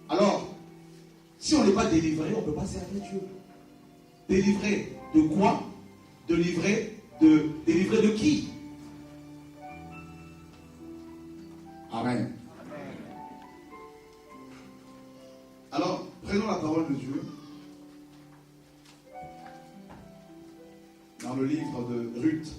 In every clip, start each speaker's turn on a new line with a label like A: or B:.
A: Alors, si on n'est pas délivré, on ne peut pas servir Dieu. Délivré de quoi? Délivré de qui? Amen. Alors, prenons la parole de Dieu dans le livre de Ruth.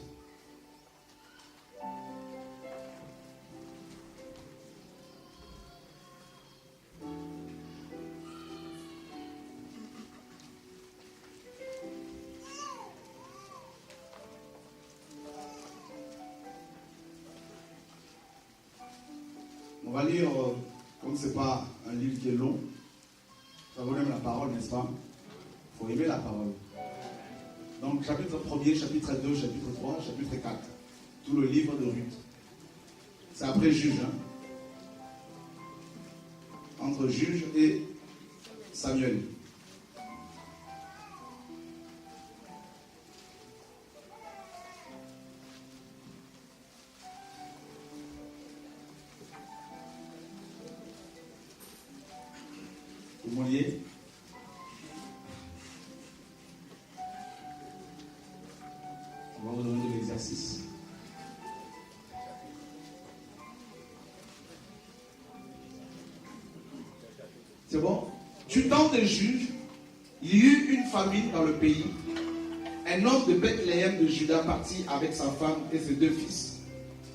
A: On va lire, comme ce n'est pas un livre qui est long, ça vaut même la parole, n'est-ce pas? Il faut aimer la parole. Donc, chapitre 1er, chapitre 2, chapitre 3, chapitre 4. Tout le livre de Ruth. C'est après Juge. Entre Juge et Samuel. Vous voyez? On va vous donner de l'exercice. C'est bon? Du temps des juges, il y eut une famine dans le pays. Un homme de Bethléem de Juda partit avec sa femme et ses 2 fils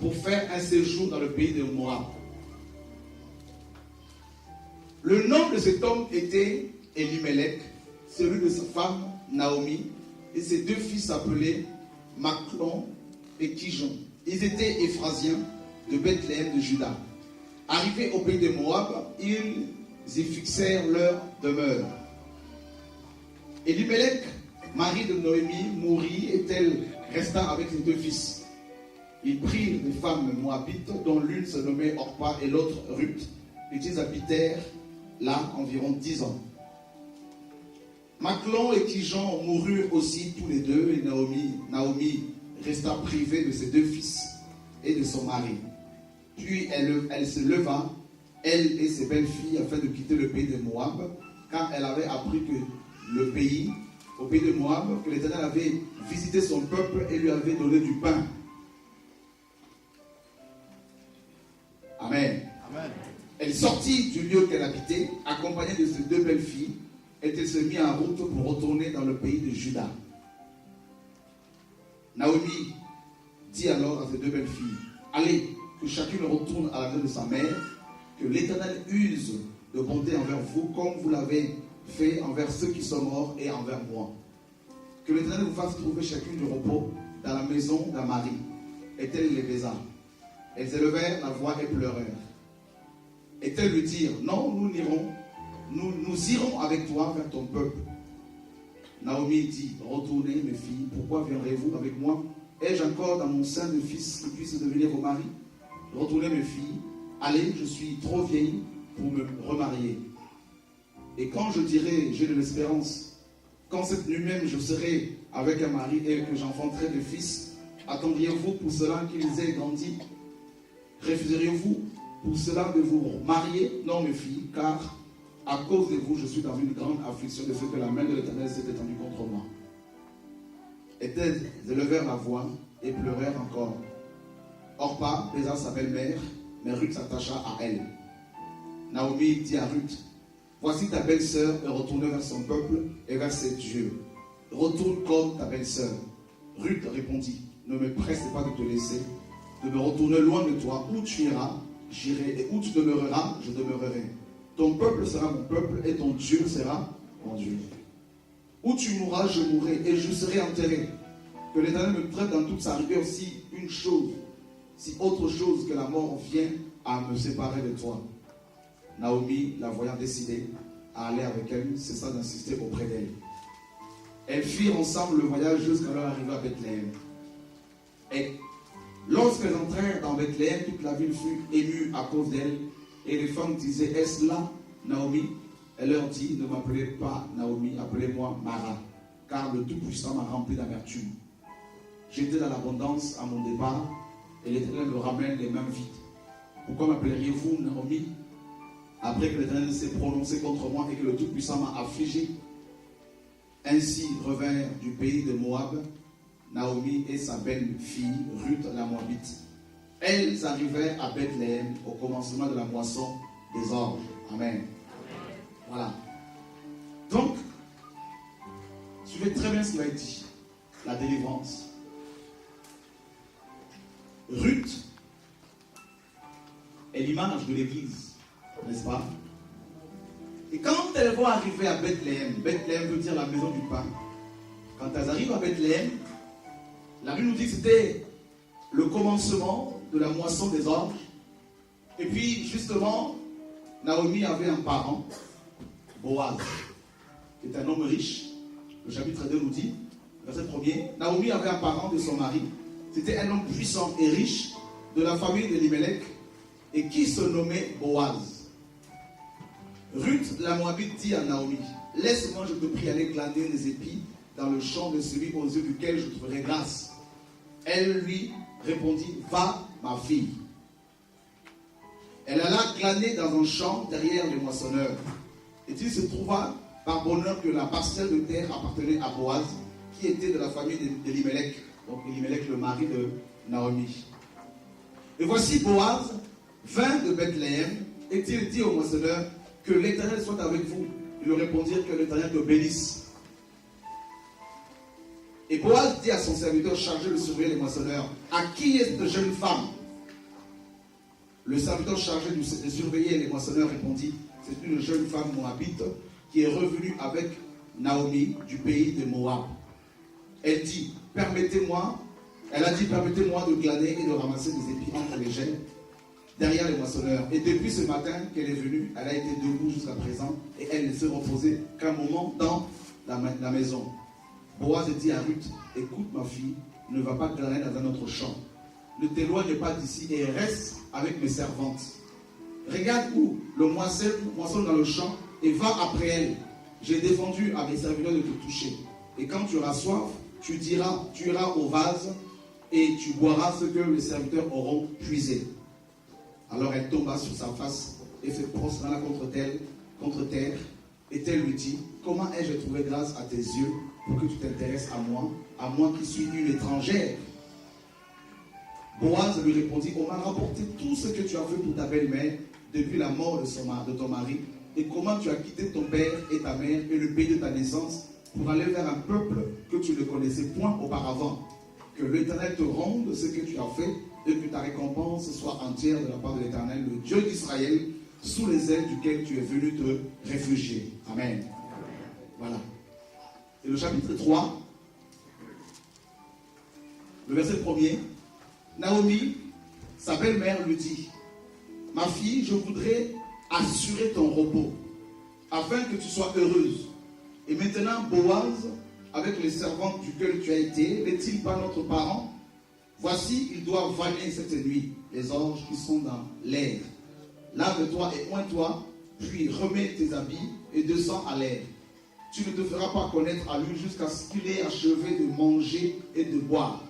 A: pour faire un séjour dans le pays de Moab. Le nom de cet homme était Elimelech, celui de sa femme Naomi, et ses 2 fils s'appelaient Machlon et Kijon. Ils étaient Éphrasiens de Bethléem de Juda. Arrivés au pays de Moab, ils y fixèrent leur demeure. Elimelech, mari de Noémie, mourut et elle resta avec ses 2 fils. Ils prirent des femmes moabites, dont l'une se nommait Orpa et l'autre Ruth, et ils habitèrent là environ 10 ans. Machlon et Kijon moururent aussi tous les 2, et Naomi resta privée de ses 2 fils et de son mari. Puis elle se leva, elle et ses belles-filles, afin de quitter le pays de Moab, car elle avait appris que au pays de Moab, que l'Éternel avait visité son peuple et lui avait donné du pain. Amen. Amen. Elle sortit du lieu qu'elle habitait, accompagnée de ses 2 belles-filles, et elle se mit en route pour retourner dans le pays de Juda. Naomi dit alors à ses 2 belles-filles, « Allez, que chacune retourne à la maison de sa mère, que l'Éternel use de bonté envers vous, comme vous l'avez fait envers ceux qui sont morts et envers moi. Que l'Éternel vous fasse trouver chacune du repos dans la maison d'un mari. » Et elle les baisa. Elles élevèrent la voix et pleurèrent. Et elles lui dirent, « Non, nous irons avec toi vers ton peuple. » Naomi dit, « Retournez, mes filles, pourquoi viendrez-vous avec moi? Ai-je encore dans mon sein de fils qui puissent devenir vos maris? Retournez, mes filles, allez, je suis trop vieille pour me remarier. Et quand je dirai, j'ai de l'espérance, quand cette nuit même je serai avec un mari et que j'enfanterai des fils, attendriez-vous pour cela qu'ils aient grandi? Refuseriez-vous pour cela de vous marier? Non, mes filles, car à cause de vous, je suis dans une grande affliction de ce que la main de l'Éternel s'est étendue contre moi. » Et elles élevèrent la voix et pleurèrent encore. Orpa baisa sa belle-mère, mais Ruth s'attacha à elle. Naomi dit à Ruth, « Voici ta belle-sœur est retournée vers son peuple et vers ses dieux. Retourne comme ta belle-sœur. » Ruth répondit, « Ne me presse pas de te laisser, de me retourner loin de toi. Où tu iras, j'irai, et où tu demeureras, je demeurerai. Ton peuple sera mon peuple, et ton Dieu sera mon Dieu. Où tu mourras, je mourrai, et je serai enterré. Que l'Éternel me traite dans toute sa rigueur si une chose, si autre chose que la mort vient à me séparer de toi. » Naomi, la voyant décidée à aller avec elle, cessa d'insister auprès d'elle. Elles firent ensemble le voyage jusqu'à leur arrivée à Bethléem. Et lorsqu'elles entrèrent dans Bethléem, toute la ville fut émue à cause d'elles. Et les femmes disaient, « Est-ce là, Naomi ?» Elle leur dit, « Ne m'appelez pas Naomi, appelez-moi Mara, car le Tout-Puissant m'a rempli d'amertume. J'étais dans l'abondance à mon départ, et l'Éternel me ramène les mains vides. Pourquoi m'appelleriez-vous Naomi? après que l'Éternel s'est prononcé contre moi et que le Tout-Puissant m'a affligé. Ainsi revinrent du pays de Moab Naomi et sa belle-fille Ruth la Moabite. Elles arrivèrent à Bethléem au commencement de la moisson des orges. Amen. Voilà. Donc, suivez très bien ce qui va être dit. La délivrance. Ruth est l'image de l'église, n'est-ce pas? Et quand elles vont arriver à Bethléem, Bethléem veut dire la maison du pain. Quand elles arrivent à Bethléem, la Bible nous dit que c'était le commencement de la moisson des orges. Et puis, justement, Naomi avait un parent, Boaz, qui est un homme riche. Le chapitre 2 nous dit, verset 1er, Naomi avait un parent de son mari. C'était un homme puissant et riche de la famille d'Elimelech et qui se nommait Boaz. Ruth, la Moabite, dit à Naomi, laisse-moi, je te prie, aller glaner des épis dans le champ de celui aux yeux duquel je trouverai grâce. Elle lui répondit, va, ma fille. Elle alla glaner dans un champ derrière les moissonneurs. Et il se trouva par bonheur que la parcelle de terre appartenait à Boaz, qui était de la famille d'Elimelech, donc Elimelech, le mari de Naomi. Et voici Boaz vint de Bethléem, et il dit aux moissonneurs, que l'Éternel soit avec vous. Ils lui répondirent, que l'Éternel te bénisse. Et Boaz dit à son serviteur chargé de surveiller les moissonneurs, à qui est cette jeune femme? Le serviteur chargé de surveiller les moissonneurs répondit, c'est une jeune femme moabite qui est revenue avec Naomi du pays de Moab. Elle a dit, permettez-moi de glaner et de ramasser des épis entre les gemmes derrière les moissonneurs. Et depuis ce matin qu'elle est venue, elle a été debout jusqu'à présent et elle ne s'est reposée qu'un moment dans la maison. Boaz dit à Ruth, écoute ma fille, ne va pas glaner dans un autre champ. Ne t'éloigne pas d'ici et reste avec mes servantes. Regarde où le moissonne dans le champ et va après elle. J'ai défendu à mes serviteurs de te toucher. Et quand tu auras soif, tu iras au vase et tu boiras ce que les serviteurs auront puisé. Alors elle tomba sur sa face et se prostrana contre terre. Et elle lui dit, comment ai-je trouvé grâce à tes yeux pour que tu t'intéresses à moi qui suis une étrangère? Boaz lui répondit, on m'a rapporté tout ce que tu as fait pour ta belle-mère depuis la mort de ton mari, et comment tu as quitté ton père et ta mère et le pays de ta naissance pour aller vers un peuple que tu ne connaissais point auparavant. Que l'Éternel te rende ce que tu as fait et que ta récompense soit entière de la part de l'Éternel, le Dieu d'Israël, sous les ailes duquel tu es venu te réfugier. Amen. Voilà. Et le chapitre 3, le verset 1er, Naomi, sa belle-mère, lui dit, ma fille, je voudrais assurer ton repos, afin que tu sois heureuse. Et maintenant, Boaz, avec les servantes duquel tu as été, n'est-il pas notre parent? Voici, il doit vanner cette nuit les orges qui sont dans l'air. Lave-toi et oins-toi, puis remets tes habits et descends à l'air. Tu ne te feras pas connaître à lui jusqu'à ce qu'il ait achevé de manger et de boire.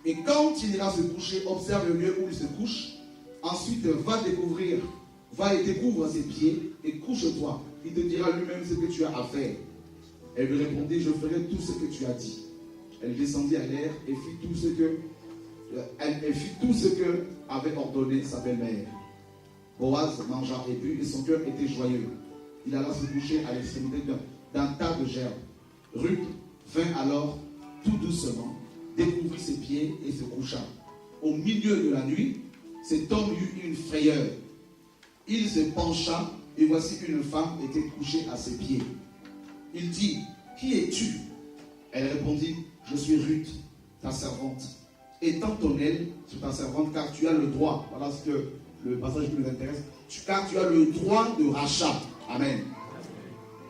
A: Et quand il ira se coucher, observe le lieu où il se couche. Ensuite, va et découvre ses pieds et couche-toi. Il te dira lui-même ce que tu as à faire. Elle lui répondit, je ferai tout ce que tu as dit. Elle descendit à l'air et fit tout ce que avait ordonné sa belle-mère. Boaz mangea et but et son cœur était joyeux. Il alla se coucher à l'extrémité d'un tas de gerbes. Ruth vint alors tout doucement, découvrit ses pieds et se coucha. Au milieu de la nuit, cet homme eut une frayeur. Il se pencha et voici une femme était couchée à ses pieds. Il dit, qui es-tu? Elle répondit, je suis Ruth, ta servante. Étends ton aile sur ta servante, car tu as le droit. Voilà ce que le passage qui nous intéresse. Car tu as le droit de rachat. Amen.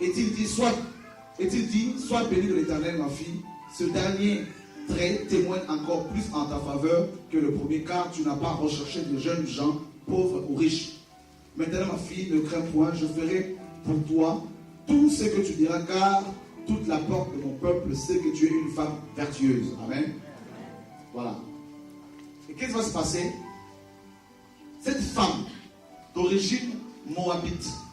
A: Est-il dit, sois bénie de l'Éternel, ma fille. Ce dernier trait témoigne encore plus en ta faveur que le premier, car tu n'as pas recherché de jeunes gens, pauvres ou riches. Maintenant, ma fille, ne crains point, je ferai pour toi tout ce que tu diras, car toute la porte de mon peuple sait que tu es une femme vertueuse. Amen. Voilà. Et qu'est-ce qui va se passer? Cette femme d'origine Moabites.